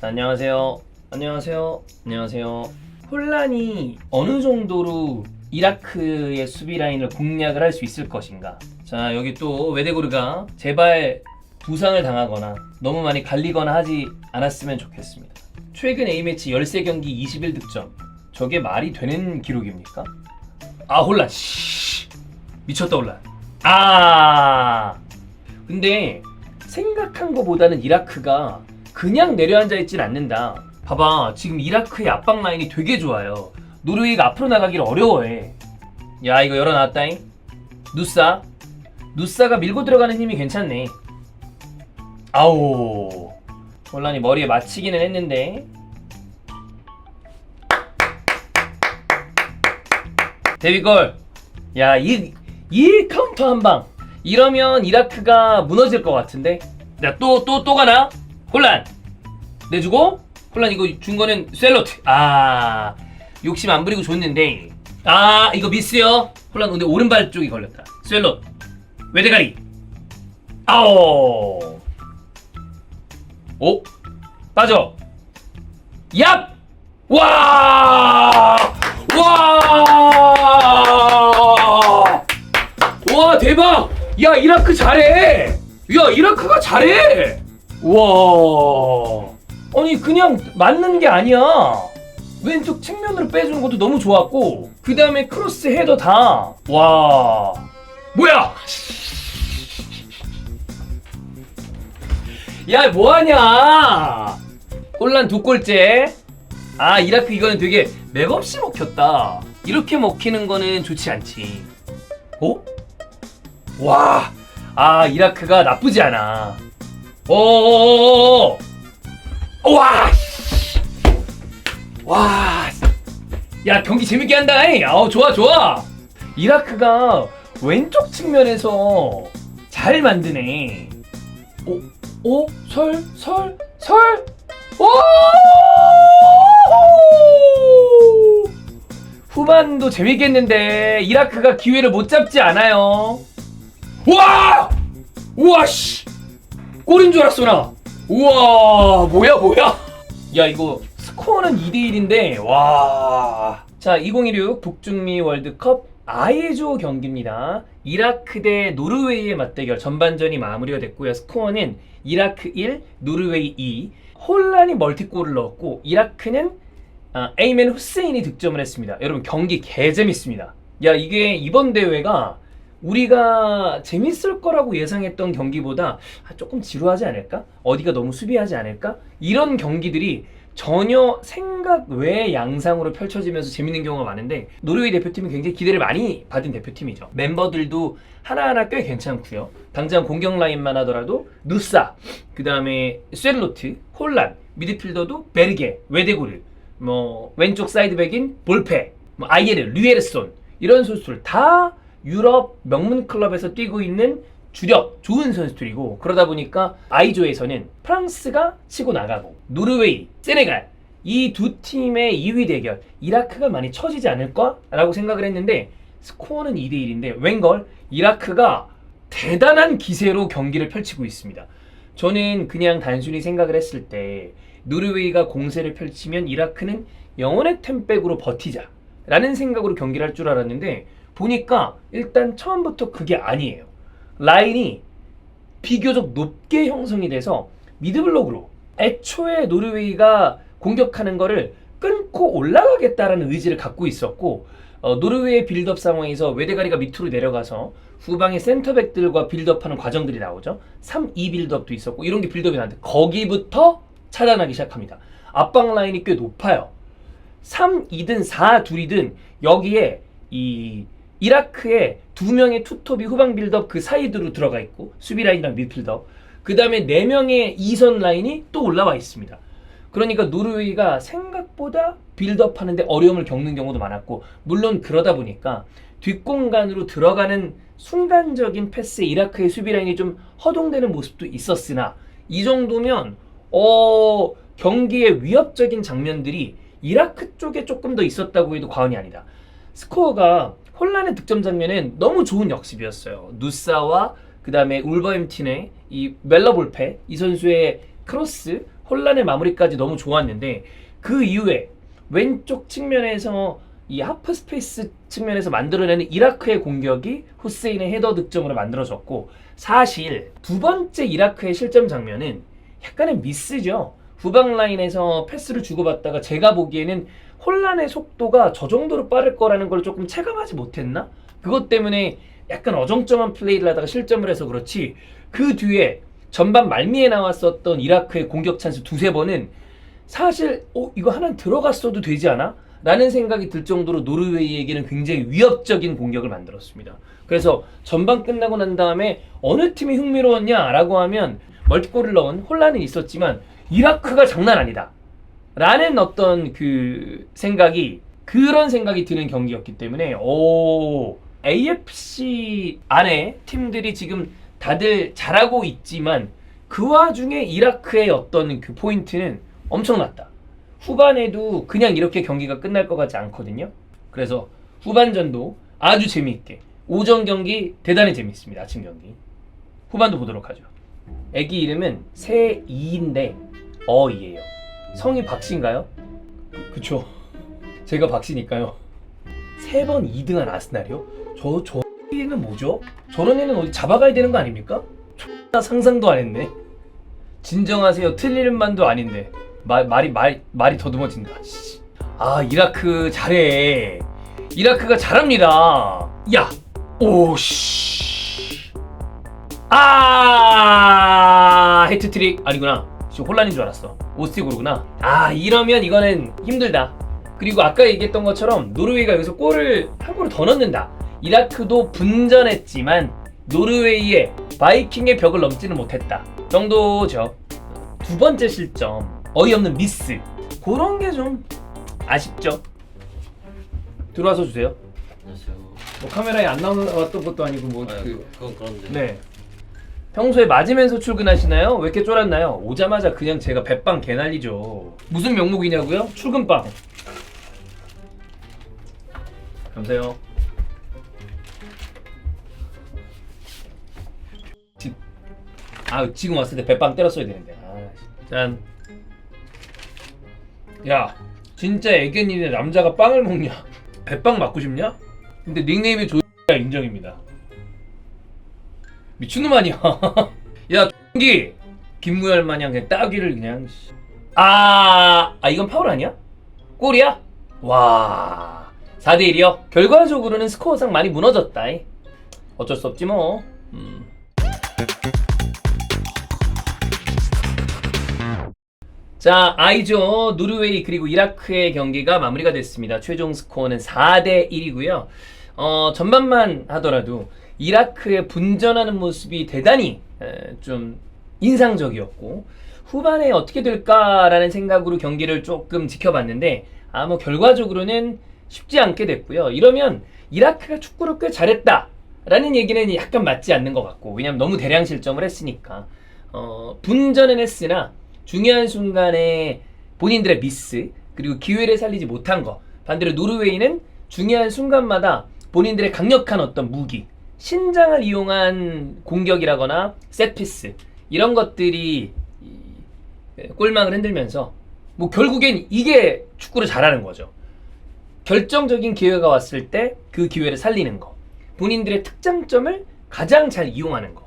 자, 안녕하세요. 안녕하세요. 안녕하세요. 혼란이 어느 정도로 이라크의 수비 라인을 공략을 할 수 있을 것인가? 자, 여기 또 웨데고르가 제발 부상을 당하거나 너무 많이 갈리거나 하지 않았으면 좋겠습니다. 최근 A매치 13경기 21득점. 저게 말이 되는 기록입니까? 아, 혼란. 미쳤다, 혼란. 근데 생각한 것보다는 이라크가 그냥 내려앉아 있진 않는다. 봐봐, 지금 이라크의 압박 라인이 되게 좋아요. 노르웨이가 앞으로 나가기를 어려워해. 야, 이거 열어놨다잉. 누사가 밀고 들어가는 힘이 괜찮네. 아오, 혼란이 머리에 맞히기는 했는데. 데뷔골. 야, 이 카운터 한방 이러면 이라크가 무너질 것 같은데. 야, 또 가나? 혼란 내주고, 혼란 이거 준 거는 셀로트. 욕심 안 부리고 줬는데, 이거 미스요. 혼란 근데 오른발 쪽이 걸렸다. 셀로트 외대가리. 아오. 오, 빠져. 얍. 와 대박. 야, 이라크 잘해. 야, 이라크가 잘해. 와, 아니 그냥 맞는 게 아니야. 왼쪽 측면으로 빼주는 것도 너무 좋았고, 그 다음에 크로스 헤더 다. 와, 뭐야? 야, 뭐하냐? 혼란 2골째. 이라크 이거는 되게 맥없이 먹혔다. 이렇게 먹히는 거는 좋지 않지. 어? 와, 이라크가 나쁘지 않아. 와, 야, 경기 재밌게 한다. 좋아. 이라크가 왼쪽 측면에서 잘 만드네. 설. 후반도 재밌겠는데 이라크가 기회를 못 잡지 않아요. 우와, 씨, 골인 줄 알았어 나. 우와, 뭐야. 야, 이거 스코어는 2대1인데 와. 자, 2016 북중미 월드컵 아예조 경기입니다. 이라크 대 노르웨이의 맞대결 전반전이 마무리가 됐고요. 스코어는 이라크 1, 노르웨이 2. 혼란이 멀티골을 넣었고, 이라크는 에이멘 후세인이 득점을 했습니다. 여러분, 경기 개재밌습니다. 야, 이게 이번 대회가 우리가 재밌을 거라고 예상했던 경기보다 조금 지루하지 않을까? 어디가 너무 수비하지 않을까? 이런 경기들이 전혀 생각 외의 양상으로 펼쳐지면서 재밌는 경우가 많은데, 노르웨이 대표팀이 굉장히 기대를 많이 받은 대표팀이죠. 멤버들도 하나하나 꽤 괜찮고요. 당장 공격 라인만 하더라도 누사, 그 다음에 셀로트, 혼란, 미드필더도 베르게, 웨데고르, 왼쪽 사이드백인 볼페, 아이에르, 류에르손, 이런 선수들 다 유럽 명문 클럽에서 뛰고 있는 주력 좋은 선수들이고, 그러다 보니까 아이조에서는 프랑스가 치고 나가고, 노르웨이, 세네갈, 이 두 팀의 2위 대결, 이라크가 많이 처지지 않을까? 라고 생각을 했는데, 스코어는 2대1인데 웬걸 이라크가 대단한 기세로 경기를 펼치고 있습니다. 저는 그냥 단순히 생각을 했을 때 노르웨이가 공세를 펼치면 이라크는 영혼의 템백으로 버티자 라는 생각으로 경기를 할 줄 알았는데, 보니까 일단 처음부터 그게 아니에요. 라인이 비교적 높게 형성이 돼서 미드블록으로 애초에 노르웨이가 공격하는 거를 끊고 올라가겠다라는 의지를 갖고 있었고, 노르웨이의 빌드업 상황에서 외대가리가 밑으로 내려가서 후방의 센터백들과 빌드업하는 과정들이 나오죠. 3-2 빌드업도 있었고, 이런 게 빌드업이 나는데 거기부터 차단하기 시작합니다. 압박 라인이 꽤 높아요. 3-2든 4-2든 여기에 이라크의 2명의 투톱이 후방 빌드업 그 사이드로 들어가 있고, 수비 라인이랑 미드필더, 그 다음에 4명의 2선 라인이 또 올라와 있습니다. 그러니까 노르웨이가 생각보다 빌드업 하는데 어려움을 겪는 경우도 많았고, 물론 그러다 보니까 뒷공간으로 들어가는 순간적인 패스에 이라크의 수비 라인이 좀 허둥대는 모습도 있었으나, 이 정도면 경기의 위협적인 장면들이 이라크 쪽에 조금 더 있었다고 해도 과언이 아니다. 스코어가 혼란의 득점 장면은 너무 좋은 역습이었어요. 누사와 그 다음에 울버햄튼의 이 멜러볼페, 이 선수의 크로스, 혼란의 마무리까지 너무 좋았는데 그 이후에 왼쪽 측면에서 이 하프 스페이스 측면에서 만들어내는 이라크의 공격이 후세인의 헤더 득점으로 만들어졌고, 사실 두 번째 이라크의 실점 장면은 약간의 미스죠. 후방 라인에서 패스를 주고받다가 제가 보기에는 혼란의 속도가 저 정도로 빠를 거라는 걸 조금 체감하지 못했나? 그것 때문에 약간 어정쩡한 플레이를 하다가 실점을 해서 그렇지, 그 뒤에 전반 말미에 나왔었던 이라크의 공격 찬스 두세 번은 사실 이거 하나 들어갔어도 되지 않아? 라는 생각이 들 정도로 노르웨이에게는 굉장히 위협적인 공격을 만들었습니다. 그래서 전반 끝나고 난 다음에 어느 팀이 흥미로웠냐 라고 하면 멀티골을 넣은 혼란은 있었지만 이라크가 장난 아니다 라는 어떤 그 생각이, 그런 생각이 드는 경기였기 때문에 AFC 안에 팀들이 지금 다들 잘하고 있지만 그 와중에 이라크의 어떤 그 포인트는 엄청났다. 후반에도 그냥 이렇게 경기가 끝날 것 같지 않거든요. 그래서 후반전도 아주 재미있게, 오전 경기 대단히 재미있습니다. 아침 경기 후반도 보도록 하죠. 애기 이름은 세이인데 어이예요. 성이 박씨인가요? 그쵸, 제가 박씨니까요. 3번 2등한 아스날이요? 저 애는 뭐죠? 저런 애는 어디 잡아가야 되는 거 아닙니까? 상상도 안 했네. 진정하세요. 틀리는 만도 아닌데 말이 더듬어진다. 아, 이라크 잘해. 이라크가 잘합니다. 야, 오씨. 아, 해트트릭 아니구나. 지금 혼란인 줄 알았어. 오스티고르구나. 아, 이러면 이거는 힘들다. 그리고 아까 얘기했던 것처럼 노르웨이가 여기서 한 골을 더 넣는다. 이라크도 분전했지만 노르웨이의 바이킹의 벽을 넘지는 못했다 정도죠. 두 번째 실점, 어이없는 미스, 그런 게 좀 아쉽죠. 들어와서 주세요. 안녕하세요. 뭐 카메라에 안 나왔던 것도 아니고 그건 그런데. 네. 평소에 맞으면서 출근하시나요? 왜 이렇게 쫄았나요? 오자마자 그냥 제가 배빵 개난리죠. 무슨 명목이냐고요? 출근빵. 감사해요. 지금 왔을 때 배빵 때렸어야 되는데. 짠. 야, 진짜 애견이네. 남자가 빵을 먹냐? 배빵 맞고 싶냐? 근데 닉네임이 조야 인정입니다. 미친놈 아니야. 야, 기 김무열 마냥 그냥 따귀를 그냥. 이건 파울 아니야? 골이야? 와, 4대1이요? 결과적으로는 스코어상 많이 무너졌다. 어쩔 수 없지 뭐. 자, I조 노르웨이 그리고 이라크의 경기가 마무리가 됐습니다. 최종 스코어는 4대1이고요. 전반만 하더라도 이라크의 분전하는 모습이 대단히 좀 인상적이었고, 후반에 어떻게 될까라는 생각으로 경기를 조금 지켜봤는데 뭐 결과적으로는 쉽지 않게 됐고요. 이러면 이라크가 축구를 꽤 잘했다라는 얘기는 약간 맞지 않는 것 같고, 왜냐면 너무 대량 실점을 했으니까. 분전은 했으나 중요한 순간에 본인들의 미스 그리고 기회를 살리지 못한 거, 반대로 노르웨이는 중요한 순간마다 본인들의 강력한 어떤 무기, 신장을 이용한 공격이라거나 셋피스, 이런 것들이 골망을 흔들면서 뭐 결국엔 이게 축구를 잘하는 거죠. 결정적인 기회가 왔을 때 그 기회를 살리는 거, 본인들의 특장점을 가장 잘 이용하는 거.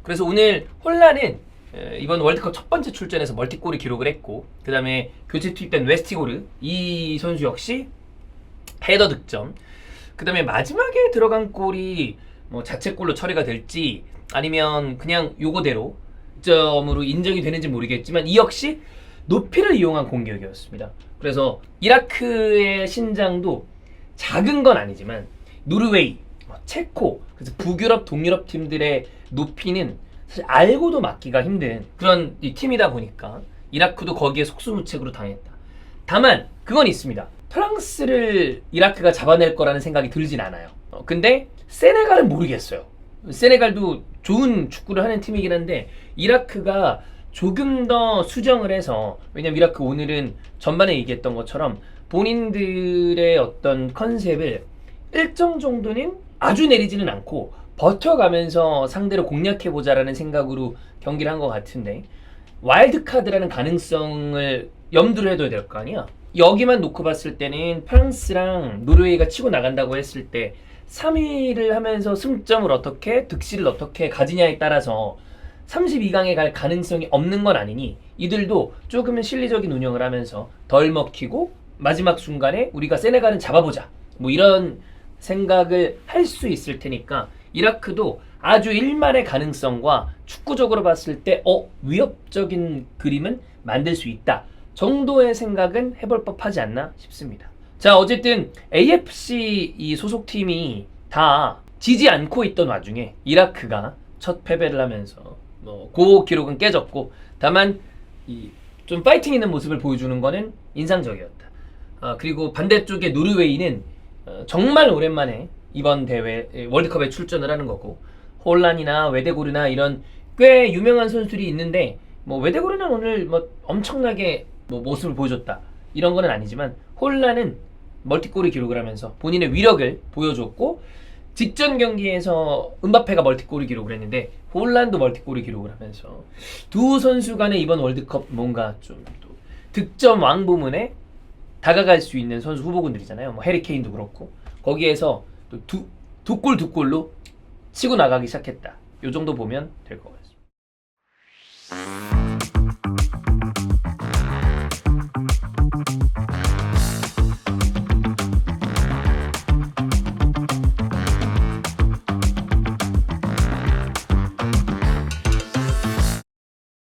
그래서 오늘 혼란은 이번 월드컵 첫 번째 출전에서 멀티골을 기록을 했고, 그 다음에 교체 투입된 웨스티고르, 이 선수 역시 헤더 득점, 그 다음에 마지막에 들어간 골이 뭐 자책골로 처리가 될지 아니면 그냥 요거대로 점으로 인정이 되는지 모르겠지만 이 역시 높이를 이용한 공격이었습니다. 그래서 이라크의 신장도 작은 건 아니지만 노르웨이, 체코, 그래서 북유럽, 동유럽 팀들의 높이는 사실 알고도 막기가 힘든 그런 이 팀이다 보니까 이라크도 거기에 속수무책으로 당했다. 다만 그건 있습니다. 프랑스를 이라크가 잡아낼 거라는 생각이 들진 않아요. 근데 세네갈은 모르겠어요. 세네갈도 좋은 축구를 하는 팀이긴 한데 이라크가 조금 더 수정을 해서, 왜냐면 이라크 오늘은 전반에 얘기했던 것처럼 본인들의 어떤 컨셉을 일정 정도는 아주 내리지는 않고 버텨가면서 상대를 공략해보자라는 생각으로 경기를 한 것 같은데, 와일드카드라는 가능성을 염두를 해둬야 될 거 아니야. 여기만 놓고 봤을 때는 프랑스랑 노르웨이가 치고 나간다고 했을 때 3위를 하면서 승점을 어떻게 득실을 어떻게 가지냐에 따라서 32강에 갈 가능성이 없는 건 아니니 이들도 조금은 실리적인 운영을 하면서 덜 먹히고 마지막 순간에 우리가 세네갈은 잡아보자 뭐 이런 생각을 할 수 있을 테니까 이라크도 아주 일말의 가능성과 축구적으로 봤을 때 위협적인 그림은 만들 수 있다 정도의 생각은 해볼 법하지 않나 싶습니다. 자, 어쨌든 AFC 이 소속팀이 다 지지 않고 있던 와중에 이라크가 첫 패배를 하면서 그 기록은 깨졌고 다만 좀 파이팅 있는 모습을 보여주는 거는 인상적이었다. 그리고 반대쪽에 노르웨이는 정말 오랜만에 이번 대회 월드컵에 출전을 하는 거고 홀란이나 웨데고르나 이런 꽤 유명한 선수들이 있는데 뭐 웨데고르는 오늘 뭐 엄청나게 뭐 모습을 보여줬다 이런 거는 아니지만 홀란은 멀티골을 기록을 하면서 본인의 위력을 보여줬고 직전 경기에서 음바페가 멀티골을 기록을 했는데 홀란도 멀티골을 기록을 하면서 두 선수 간의 이번 월드컵 뭔가 좀 또 득점 왕 부문에 다가갈 수 있는 선수 후보군들이잖아요. 뭐 해리 케인도 그렇고 거기에서 또 두 골로 치고 나가기 시작했다. 요 정도 보면 될 것 같아요.